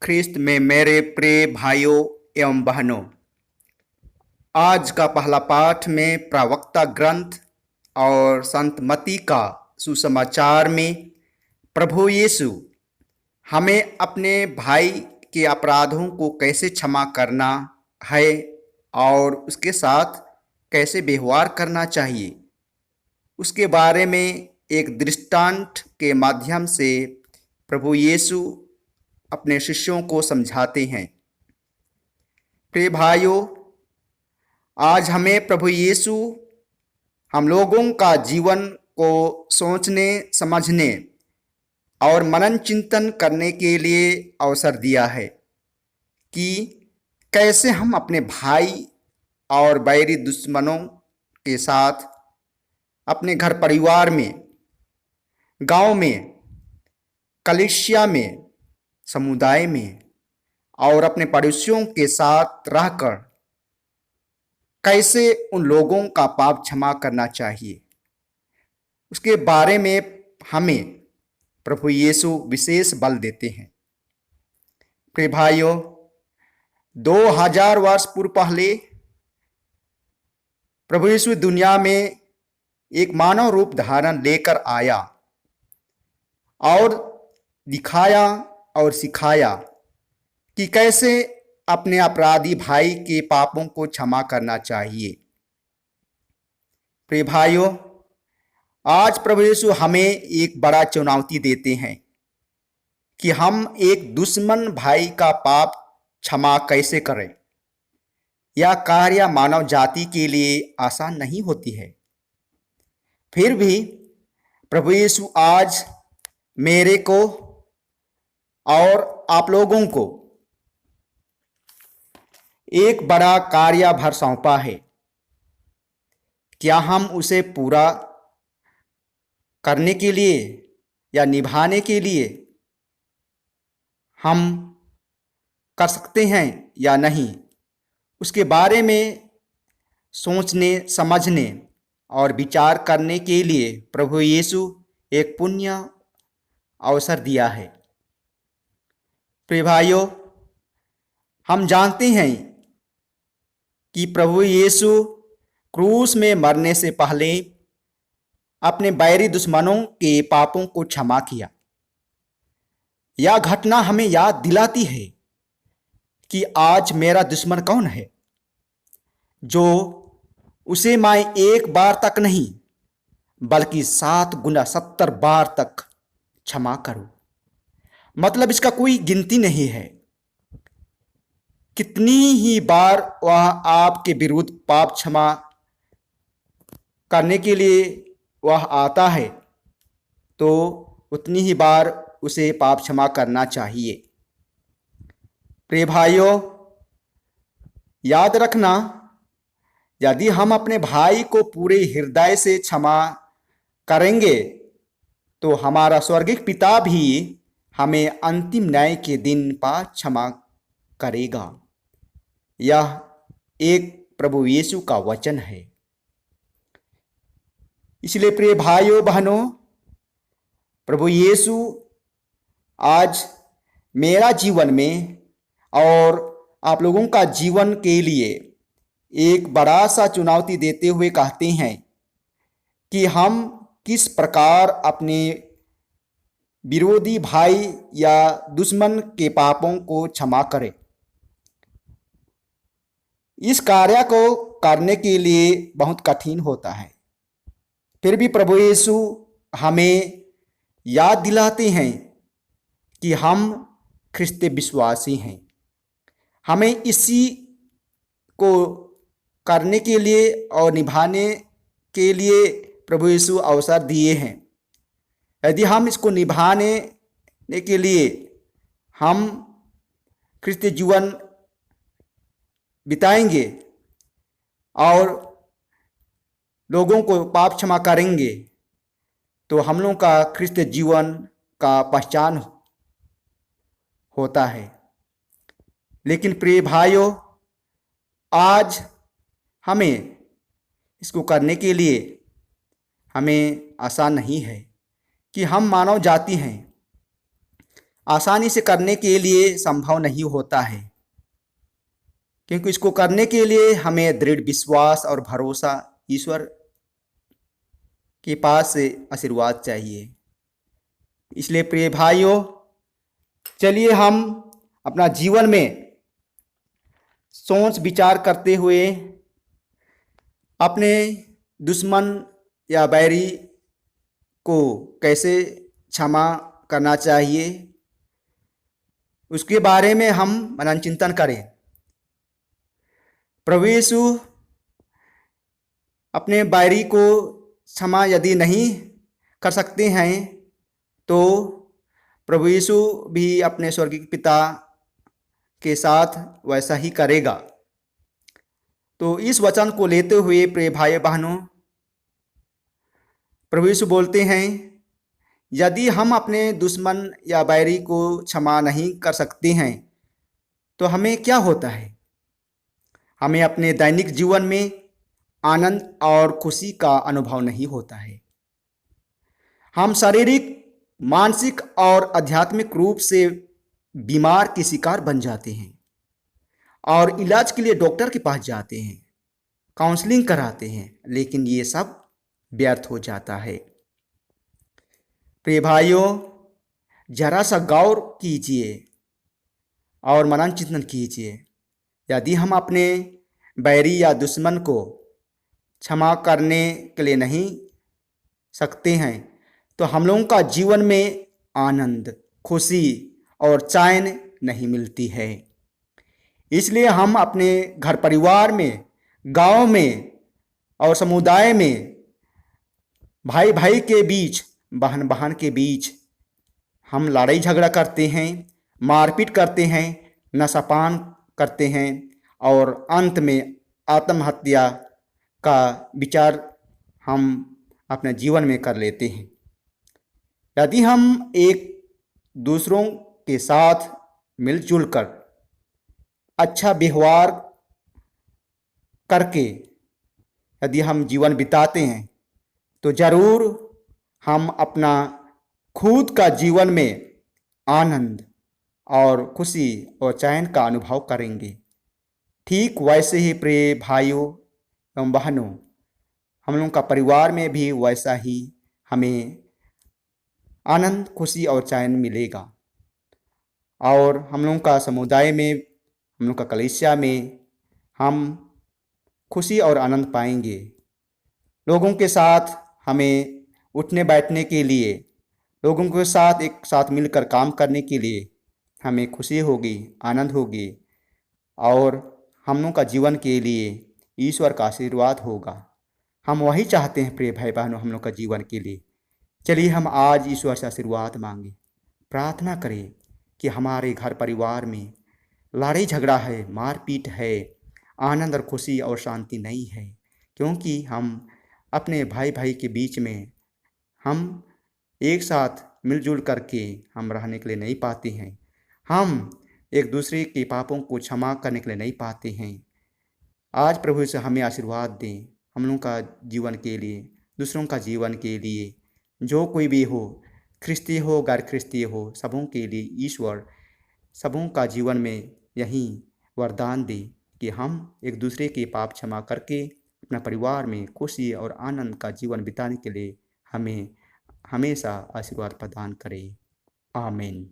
ख्रिस्त में मेरे प्रिय भाइयों एवं बहनों, आज का पहला पाठ में प्रवक्ता ग्रंथ और संत मत्ती का सुसमाचार में प्रभु यीशु हमें अपने भाई के अपराधों को कैसे क्षमा करना है और उसके साथ कैसे व्यवहार करना चाहिए, उसके बारे में एक दृष्टांत के माध्यम से प्रभु यीशु अपने शिष्यों को समझाते हैं। प्रिय भाइयों, आज हमें प्रभु यीशु हम लोगों का जीवन को सोचने, समझने और मनन चिंतन करने के लिए अवसर दिया है कि कैसे हम अपने भाई और बैरी दुश्मनों के साथ अपने घर परिवार में, गांव में, कलीसिया में, समुदाय में और अपने पड़ोसियों के साथ रहकर कैसे उन लोगों का पाप क्षमा करना चाहिए, उसके बारे में हमें प्रभु यीशु विशेष बल देते हैं। प्रिय भाइयों, 2000 वर्ष पूर्व पहले प्रभु यीशु दुनिया में एक मानव रूप धारण लेकर आया और दिखाया और सिखाया कि कैसे अपने अपराधी भाई के पापों को क्षमा करना चाहिए। प्रिय भाइयों, आज प्रभु यीशु हमें एक बड़ा चुनौती देते हैं कि हम एक दुश्मन भाई का पाप क्षमा कैसे करें। यह कार्य मानव जाति के लिए आसान नहीं होती है। फिर भी प्रभु यीशु आज मेरे को और आप लोगों को एक बड़ा कार्यभार सौंपा है। क्या हम उसे पूरा करने के लिए या निभाने के लिए हम कर सकते हैं या नहीं, उसके बारे में सोचने, समझने और विचार करने के लिए प्रभु यीशु एक पुण्य अवसर दिया है। प्रिय भाइयों, हम जानते हैं कि प्रभु यीशु क्रूस में मरने से पहले अपने बैरी दुश्मनों के पापों को क्षमा किया। यह घटना हमें याद दिलाती है कि आज मेरा दुश्मन कौन है, जो उसे मैं एक बार तक नहीं बल्कि 7 गुना 70 बार तक क्षमा करूं। मतलब इसका कोई गिनती नहीं है। कितनी ही बार वह आपके विरुद्ध पाप क्षमा करने के लिए वह आता है, तो उतनी ही बार उसे पाप क्षमा करना चाहिए। प्रिय भाइयों, याद रखना, यदि हम अपने भाई को पूरे हृदय से क्षमा करेंगे तो हमारा स्वर्गीय पिता भी हमें अंतिम न्याय के दिन पर क्षमा करेगा। यह एक प्रभु यीशु का वचन है। इसलिए प्रिय भाइयों बहनों, प्रभु यीशु आज मेरा जीवन में और आप लोगों का जीवन के लिए एक बड़ा सा चुनौती देते हुए कहते हैं कि हम किस प्रकार अपने विरोधी भाई या दुश्मन के पापों को क्षमा करें। इस कार्य को करने के लिए बहुत कठिन होता है। फिर भी प्रभु यीशु हमें याद दिलाते हैं कि हम ख्रिस्त विश्वासी हैं। हमें इसी को करने के लिए और निभाने के लिए प्रभु यीशु अवसर दिए हैं। यदि हम इसको निभाने के लिए हम ख्रिस्त जीवन बिताएंगे और लोगों को पाप क्षमा करेंगे, तो हम लोगों का ख्रिस्त जीवन का पहचान होता है। लेकिन प्रिय भाइयों, आज हमें इसको करने के लिए हमें आसान नहीं है कि हम मानव जाति हैं। आसानी से करने के लिए संभव नहीं होता है, क्योंकि इसको करने के लिए हमें दृढ़ विश्वास और भरोसा ईश्वर के पास से आशीर्वाद चाहिए। इसलिए प्रिय भाइयों, चलिए हम अपना जीवन में सोच विचार करते हुए अपने दुश्मन या बैरी को कैसे क्षमा करना चाहिए, उसके बारे में हम मनन चिंतन करें। प्रभु यीशु अपने बैरी को क्षमा यदि नहीं कर सकते हैं तो प्रभु यीशु भी अपने स्वर्गीय पिता के साथ वैसा ही करेगा। तो इस वचन को लेते हुए प्रिय भाई बहनों, प्रभु यीशु बोलते हैं, यदि हम अपने दुश्मन या बैरी को क्षमा नहीं कर सकते हैं तो हमें क्या होता है? हमें अपने दैनिक जीवन में आनंद और खुशी का अनुभव नहीं होता है। हम शारीरिक, मानसिक और आध्यात्मिक रूप से बीमार के शिकार बन जाते हैं और इलाज के लिए डॉक्टर के पास जाते हैं, काउंसलिंग कराते हैं, लेकिन ये सब व्यर्थ हो जाता है। प्रिय भाइयों, जरा सा गौर कीजिए और मनन चिंतन कीजिए। यदि हम अपने बैरी या दुश्मन को क्षमा करने के लिए नहीं सकते हैं तो हम लोगों का जीवन में आनंद, खुशी और चैन नहीं मिलती है। इसलिए हम अपने घर परिवार में, गांव में और समुदाय में, भाई भाई के बीच, बहन बहन के बीच हम लड़ाई झगड़ा करते हैं, मारपीट करते हैं, नशापान करते हैं और अंत में आत्महत्या का विचार हम अपने जीवन में कर लेते हैं। यदि हम एक दूसरों के साथ मिलजुल कर अच्छा व्यवहार करके यदि हम जीवन बिताते हैं तो ज़रूर हम अपना खुद का जीवन में आनंद और खुशी और चैन का अनुभव करेंगे। ठीक वैसे ही प्रिय भाइयों एवं बहनों, हम लोगों का परिवार में भी वैसा ही हमें आनंद, खुशी और चैन मिलेगा और हम लोगों का समुदाय में, हम लोग का कलीसिया में हम खुशी और आनंद पाएंगे। लोगों के साथ हमें उठने बैठने के लिए, लोगों के साथ एक साथ मिलकर काम करने के लिए हमें खुशी होगी, आनंद होगी और हम लोगों का जीवन के लिए ईश्वर का आशीर्वाद होगा। हम वही चाहते हैं प्रिय भाई बहनों, हम लोग का जीवन के लिए। चलिए हम आज ईश्वर से आशीर्वाद मांगे, प्रार्थना करें कि हमारे घर परिवार में लड़ाई झगड़ा है, मारपीट है, आनंद और खुशी और शांति नहीं है, क्योंकि हम अपने भाई भाई के बीच में हम एक साथ मिलजुल करके हम रहने के लिए नहीं पाते हैं। हम एक दूसरे के पापों को क्षमा करने के लिए नहीं पाते हैं। आज प्रभु से हमें आशीर्वाद दें, हम लोगों का जीवन के लिए, दूसरों का जीवन के लिए, जो कोई भी हो, ख्रिस्ती हो, गैर ख्रिस्ती हो, सबों के लिए ईश्वर सबों का जीवन में यही वरदान दे कि हम एक दूसरे के पाप क्षमा करके अपना परिवार में खुशी और आनंद का जीवन बिताने के लिए हमें हमेशा आशीर्वाद प्रदान करें। आमीन।